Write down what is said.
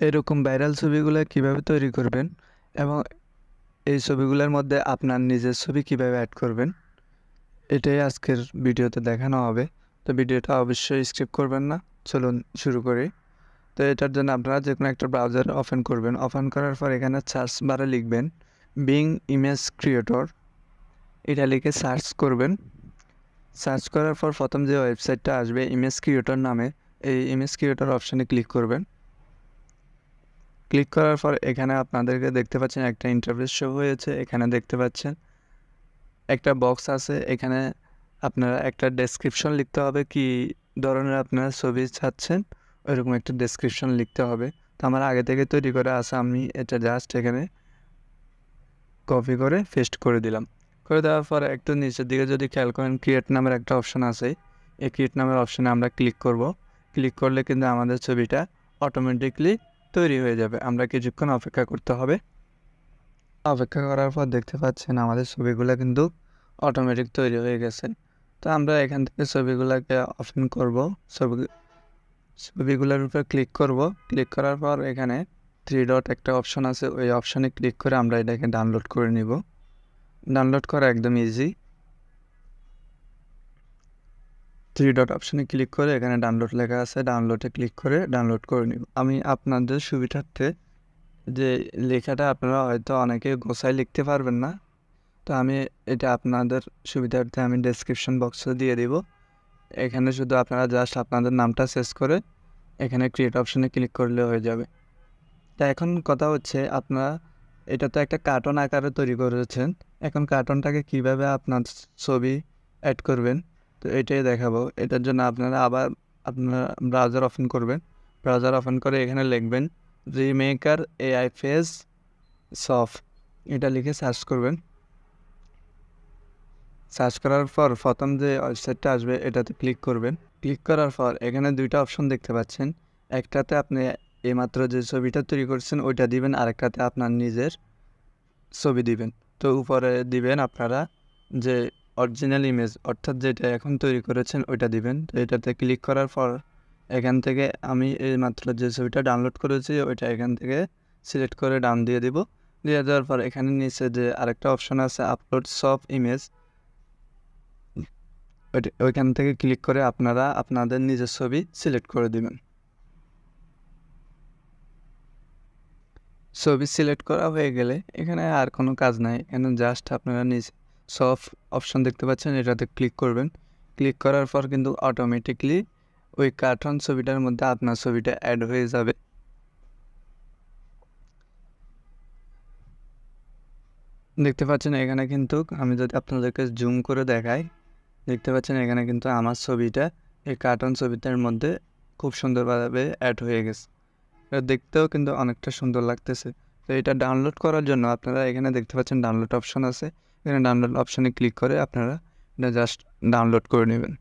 এরকম ভাইরাল ছবিগুলো কিভাবে তৈরি করবেন এবং এই ছবিগুলোর মধ্যে আপনার নিজের ছবি কিভাবে অ্যাড করবেন এটাই আজকের ভিডিওতে দেখানো হবে। তো ভিডিওটা অবশ্যই স্কিপ করবেন না। চলুন শুরু করি। তো এটার জন্য আপনারা যে কোনো একটা ব্রাউজার ওপেন করবেন। ওপেন করার পর এখানে সার্চ বারে লিখবেন বিং ইমেজ ক্রিয়েটর। এটা লিখে সার্চ করবেন। সার্চ করার পর প্রথম যে ওয়েবসাইটটা আসবে ইমেজ ক্রিয়েটর নামে, এই ইমেজ ক্রিয়েটর অপশানে ক্লিক করবেন। ক্লিক করার পর এখানে আপনাদেরকে দেখতে পাচ্ছেন একটা ইন্টারফেস শো হয়েছে। এখানে দেখতে পাচ্ছেন একটা বক্স আছে। এখানে আপনারা একটা ডেসক্রিপশন লিখতে হবে, কি ধরনের আপনারা ছবি চাচ্ছেন ওইরকম একটা ডেসক্রিপশন লিখতে হবে। তো আমার আগে থেকে তৈরি করা আছে, আমি এটা জাস্ট এখানে কপি করে পেস্ট করে দিলাম। করে দেওয়ার পর একটু নিচের দিকে যদি খেয়াল করেন ক্রিয়েট নামের একটা অপশন আছে। এই ক্রিয়েট নামের অপশানে আমরা ক্লিক করব। ক্লিক করলে কিন্তু আমাদের ছবিটা অটোমেটিকলি তৈরি হয়ে যাবে। আমরা কিছুক্ষণ অপেক্ষা করতে হবে। অপেক্ষা করার পর দেখতে পাচ্ছেন আমাদের ছবিগুলো কিন্তু অটোমেটিক তৈরি হয়ে গেছে। তো আমরা এখান থেকে ছবিগুলোকে ওপেন করব। ছবিগুলোর উপর ক্লিক করব। ক্লিক করার পর এখানে 3 ডট একটা অপশন আছে, ওই অপশানে ক্লিক করে আমরা এটাকে ডাউনলোড করে নিব। ডাউনলোড করা একদম ইজি। 3 ডট অপশানে ক্লিক করে এখানে ডাউনলোড লেখা আছে, ডাউনলোডে ক্লিক করে ডাউনলোড করে নিব। আমি আপনাদের সুবিধার্থে যে লেখাটা আপনারা হয়তো অনেকে গোছায় লিখতে পারবেন না, তো আমি এটা আপনাদের সুবিধার্থে আমি ডেসক্রিপশন বক্সে দিয়ে দিব। এখানে শুধু আপনারা জাস্ট আপনাদের নামটা সার্চ করে এখানে ক্রিয়েট অপশানে ক্লিক করলে হয়ে যাবে। তা এখন কথা হচ্ছে আপনারা এটা তো একটা কার্টুন আকারে তৈরি করেছেন, এখন কার্টুনটাকে কিভাবে আপনার ছবি অ্যাড করবেন তো এটাই দেখাবো। এটার জন্য আপনারা আবার আপনারা ব্রাউজার ওপেন করবেন। ব্রাউজার ওপেন করে এখানে লিখবেন রিমেকার এআই ফেস সফট, এটা লিখে সার্চ করবেন। সার্চ করার পর প্রথম যে ওয়েবসাইটটা আসবে এটাতে ক্লিক করবেন। ক্লিক করার পর এখানে দুইটা অপশন দেখতে পাচ্ছেন। একটাতে আপনি এইমাত্র যে ছবিটা তৈরি করছেন ওইটা দিবেন, আরেকটাতে আপনার নিজের ছবি দিবেন। তো উপরে দিবেন আপনারা যে অরিজিনাল ইমেজ, অর্থাৎ যেটা এখন তৈরি করেছেন ওইটা দিবেন। তো এটাতে ক্লিক করার পর এখান থেকে আমি এইমাত্র যে ছবিটা ডাউনলোড করেছি ওইটা এখান থেকে সিলেক্ট করে ডাউন দিয়ে দিব। দিয়ে দেওয়ার পর এখানে নিচে যে আরেকটা অপশন আছে আপলোড সফট ইমেজ, ওইখান থেকে ক্লিক করে আপনারা আপনাদের নিজের ছবি সিলেক্ট করে দিবেন। ছবি সিলেক্ট করা হয়ে গেলে এখানে আর কোনো কাজ নাই, এখানে জাস্ট আপনারা নিচে সফট অপশন দেখতে পাচ্ছেন, এটাতে ক্লিক করবেন। ক্লিক করার পর কিন্তু অটোমেটিকলি ওই কার্টুন ছবিটার মধ্যে আপনার ছবিটা অ্যাড হয়ে যাবে। দেখতে পাচ্ছেন এখানে কিন্তু আমি যদি আপনাদেরকে জুম করে দেখাই, দেখতে পাচ্ছেন এখানে কিন্তু আমার ছবিটা এই কার্টুন ছবিটার মধ্যে খুব সুন্দরভাবে অ্যাড হয়ে গেছে। এটা দেখতেও কিন্তু অনেকটা সুন্দর লাগতেছে। তো এটা ডাউনলোড করার জন্য আপনারা এখানে দেখতে পাচ্ছেন ডাউনলোড অপশন আছে, এখানে ডাউনলোড অপশনে ক্লিক করে আপনারা এটা জাস্ট ডাউনলোড করে নেবেন।